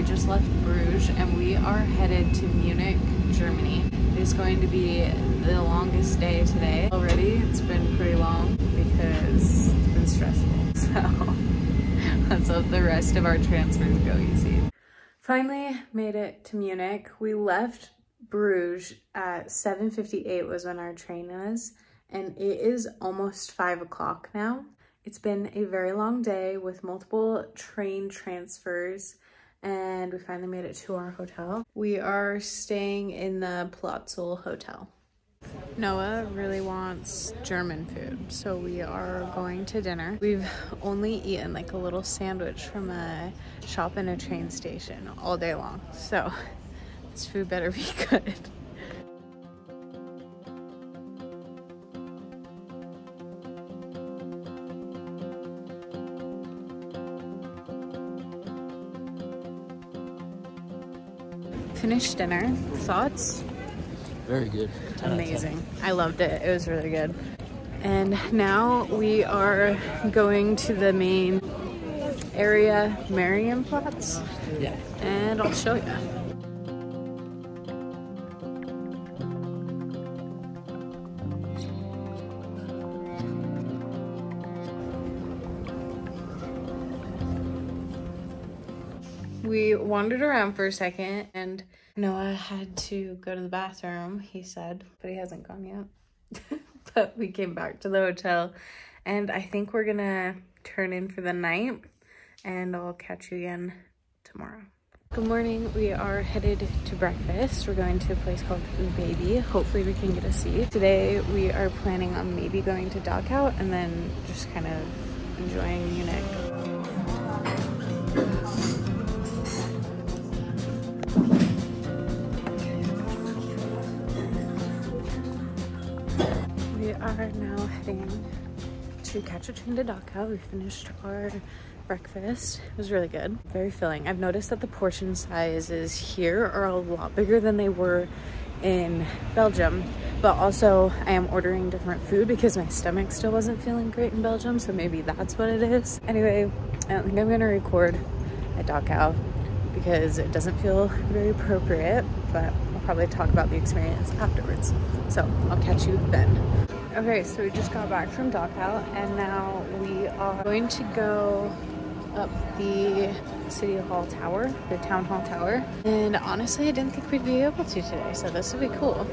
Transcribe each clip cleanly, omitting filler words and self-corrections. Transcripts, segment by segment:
just left Bruges and we are headed to Munich, Germany. It's going to be the longest day today. Already, it's been pretty long because it's been stressful. So let's hope the rest of our transfers go easy. Finally made it to Munich. We left Bruges at 7:58 was when our train was, and it is almost 5 o'clock now. It's been a very long day with multiple train transfers, and we finally made it to our hotel. We are staying in the Platzel Hotel. Noah really wants German food, so we are going to dinner. We've only eaten like a little sandwich from a shop in a train station all day long, so this food better be good. Finished dinner. Thoughts? Very good. Amazing. I loved it. It was really good. And now we are going to the main area, Marienplatz. Yeah. And I'll show you. We wandered around for a second and Noah had to go to the bathroom, he said, but he hasn't gone yet. But we came back to the hotel and I think we're gonna turn in for the night and I'll catch you again tomorrow. Good morning. We are headed to breakfast. We're going to a place called Baby. Hopefully we can get a seat. Today we are planning on maybe going to Dachau and then just kind of enjoying Munich. We are now heading to catch a train to Dachau. We finished our breakfast. It was really good, very filling. I've noticed that the portion sizes here are a lot bigger than they were in Belgium, but also I am ordering different food because my stomach still wasn't feeling great in Belgium, so maybe that's what it is. Anyway, I don't think I'm gonna record at Dachau because it doesn't feel very appropriate, but I'll probably talk about the experience afterwards. So I'll catch you then. Okay, so we just got back from Dachau and now we are going to go up the City Hall Tower, the Town Hall Tower. And honestly, I didn't think we'd be able to today, so this would be cool.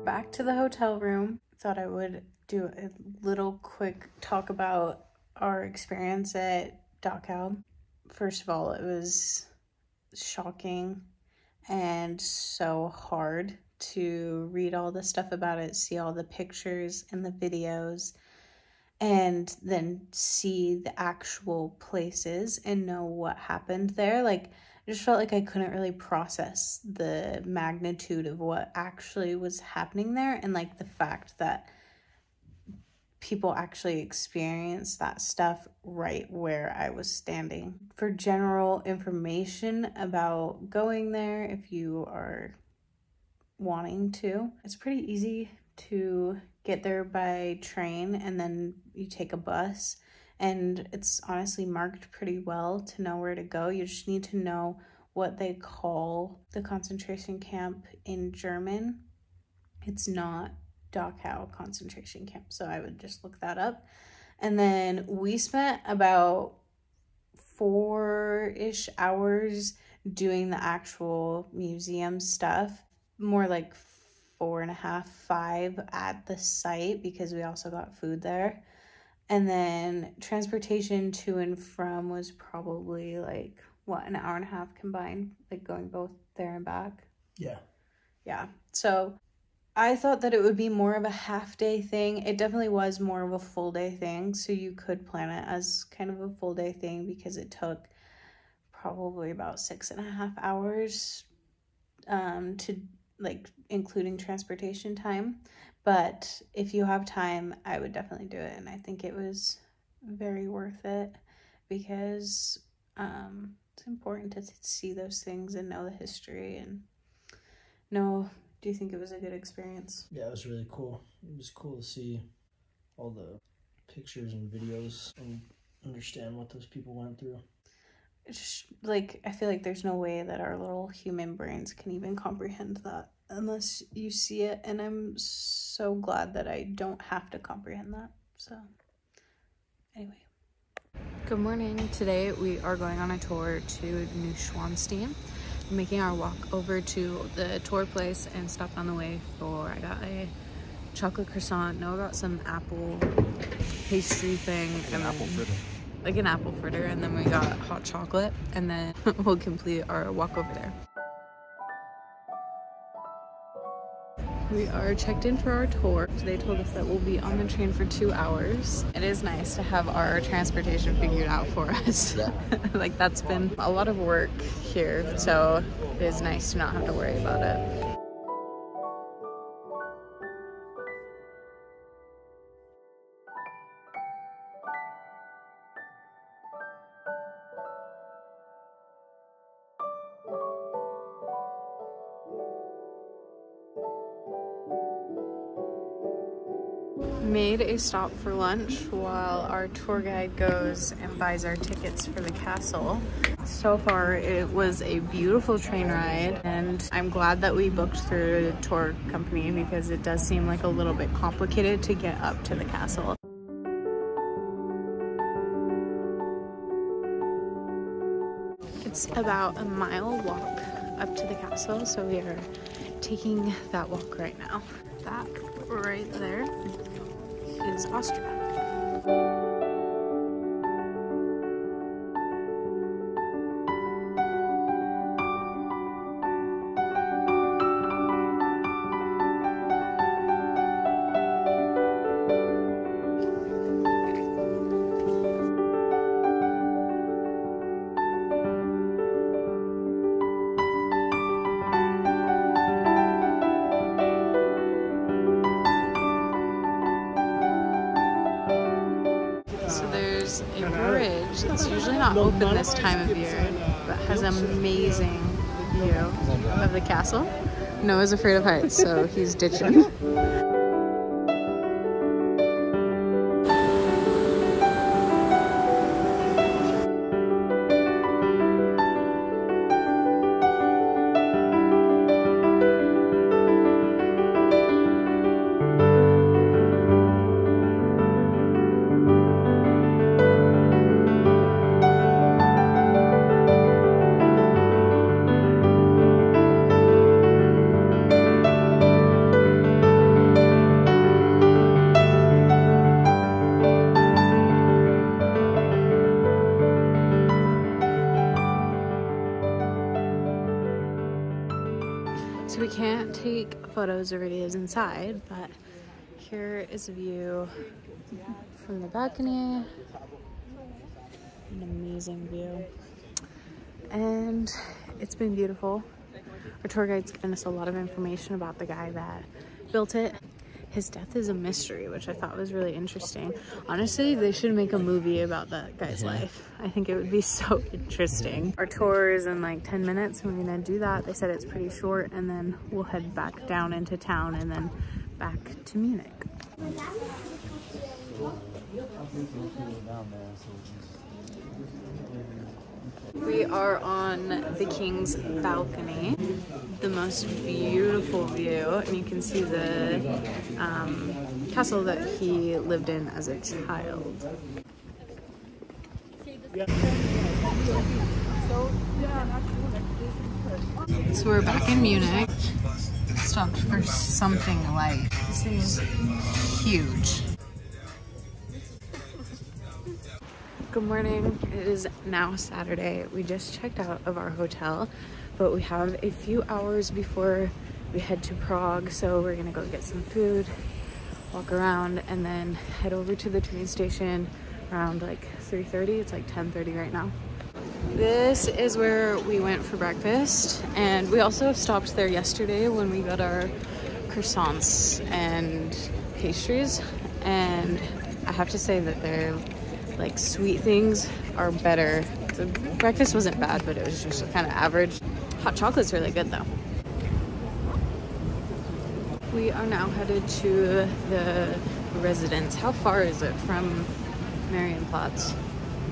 Back to the hotel room. Thought I would do a little quick talk about our experience at Dachau. First of all, it was shocking and so hard to read all the stuff about it, see all the pictures and the videos, and then see the actual places and know what happened there. Like, I just felt like I couldn't really process the magnitude of what actually was happening there, and like the fact that people actually experienced that stuff right where I was standing. For general information about going there, if you are wanting to, it's pretty easy to get there by train and then you take a bus. And it's honestly marked pretty well to know where to go. You just need to know what they call the concentration camp in German. It's not Dachau concentration camp, so I would just look that up. And then we spent about 4-ish hours doing the actual museum stuff. more like 4.5, 5 at the site because we also got food there. And then transportation to and from was probably like, what, an hour and a half combined, like going both there and back. Yeah. So I thought that it would be more of a half-day thing. It definitely was more of a full-day thing, so you could plan it as kind of a full-day thing because it took probably about 6.5 hours to, like, including transportation time. But if you have time, I would definitely do it, and I think it was very worth it because it's important to see those things and know the history and know. Do you think it was a good experience? Yeah, it was really cool. It was cool to see all the pictures and videos and understand what those people went through. It's just, like, I feel like there's no way that our little human brains can even comprehend that unless you see it, and I'm so glad that I don't have to comprehend that. So, anyway. Good morning. Today we are going on a tour to Neuschwanstein. Making our walk over to the tour place and stopped on the way for, I got a chocolate croissant, Noah got some apple pastry thing, and apple fritter. Like an apple fritter, and then we got hot chocolate, and then we'll complete our walk over there. We are checked in for our tour. They told us that we'll be on the train for 2 hours. It is nice to have our transportation figured out for us. Yeah. Like, that's been a lot of work here, so it is nice to not have to worry about it. Made a stop for lunch while our tour guide goes and buys our tickets for the castle. So far it was a beautiful train ride, and I'm glad that we booked through the tour company because it does seem like a little bit complicated to get up to the castle. It's about a mile walk up to the castle, so we are taking that walk right now. That right there is Austria. So there's a bridge that's usually not open this time of year, but has an amazing view of the castle. Noah's afraid of heights, so he's ditching. So we can't take photos or videos inside, but here is a view from the balcony. An amazing view. And it's been beautiful. Our tour guide's given us a lot of information about the guy that built it. His death is a mystery, which I thought was really interesting. Honestly, they should make a movie about that guy's life. I think it would be so interesting. Our tour is in like 10 minutes, and we're gonna do that. They said it's pretty short, and then we'll head back down into town and then back to Munich. We are on the king's balcony, the most beautiful view, and you can see the castle that he lived in as a child. So we're back in Munich. stopped for something light. This thing's huge. Good morning. It is now Saturday. We just checked out of our hotel, but we have a few hours before we head to Prague, so we're gonna go get some food, walk around, and then head over to the train station around like 3:30. It's like 10:30 right now. This is where we went for breakfast, and we also stopped there yesterday when we got our croissants and pastries, and I have to say that their like sweet things are better. The breakfast wasn't bad, but it was just kind of average. Hot chocolate's really good though. We are now headed to the Residenz. How far is it from Marienplatz?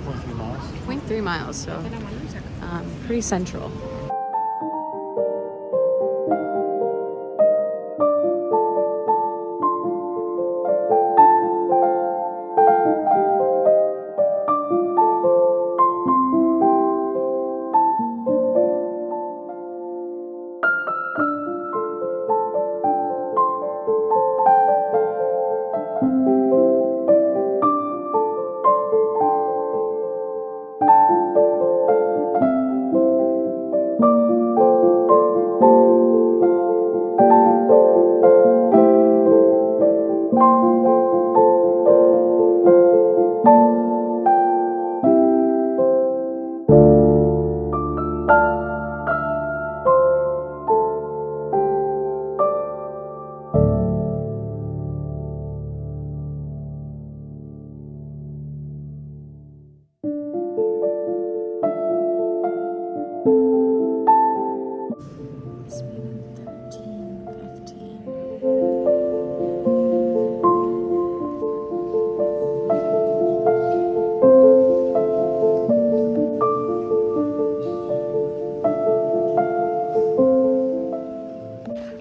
0.3 miles. 0.3 miles, so pretty central.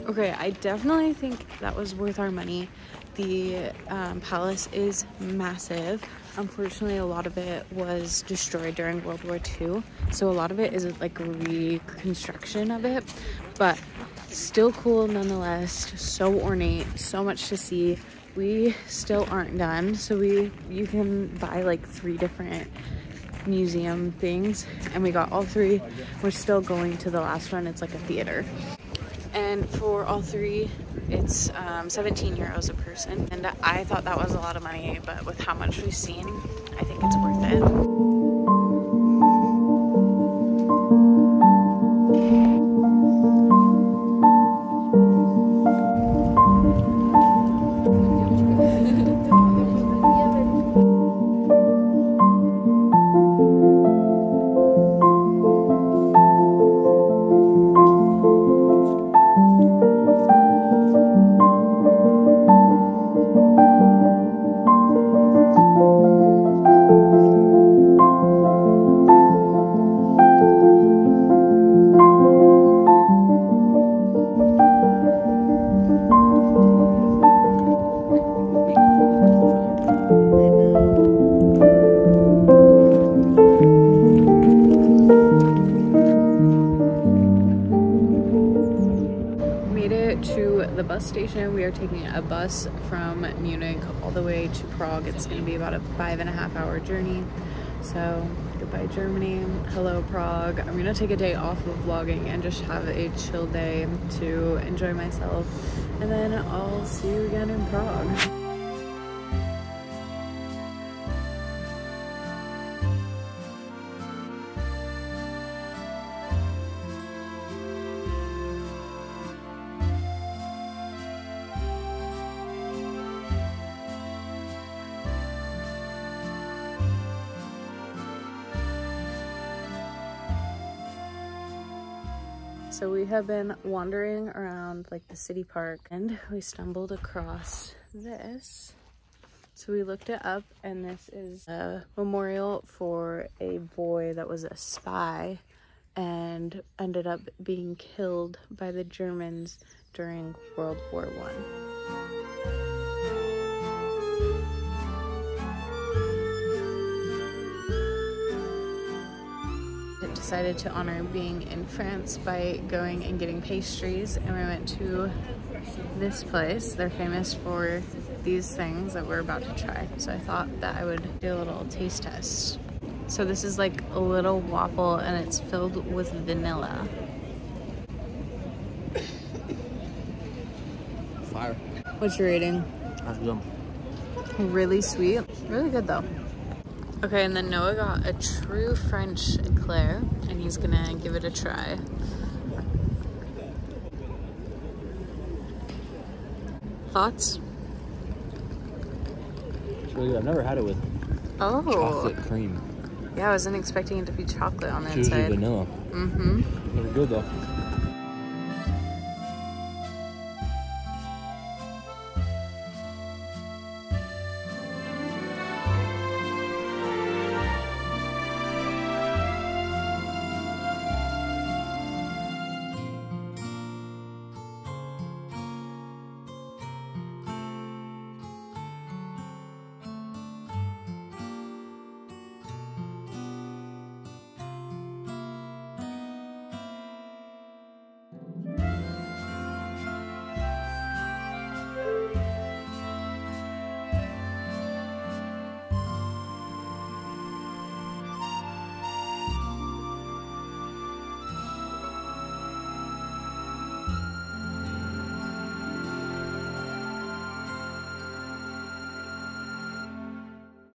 Okay, I definitely think that was worth our money. The palace is massive. Unfortunately, a lot of it was destroyed during World War II, so a lot of it is like a reconstruction of it, but still cool nonetheless. So ornate, so much to see. We still aren't done, so you can buy like 3 different museum things, and we got all 3. We're still going to the last one. It's like a theater. And for all 3, it's 17 euros a person. And I thought that was a lot of money, but with how much we've seen, I think it's worth it. The bus station. We are taking a bus from Munich all the way to Prague. It's going to be about a 5.5-hour journey. So goodbye Germany, hello Prague. I'm going to take a day off of vlogging and just have a chill day to enjoy myself, and then I'll see you again in Prague. So we have been wandering around like the city park, and we stumbled across this. So we looked it up, and this is a memorial for a boy that was a spy and ended up being killed by the Germans during World War I. decided to honor being in France by going and getting pastries, and we went to this place. They're famous for these things that we're about to try, so I thought that I would do a little taste test. So this is like a little waffle and it's filled with vanilla. Fire. What's your rating? That's good. Really sweet, really good though. Okay, and then Noah got a true French eclair, and he's gonna give it a try. Thoughts? It's really good. I've never had it with chocolate cream. Yeah, I wasn't expecting it to be chocolate on the It's usually inside. vanilla. Mm-hmm. They're good though.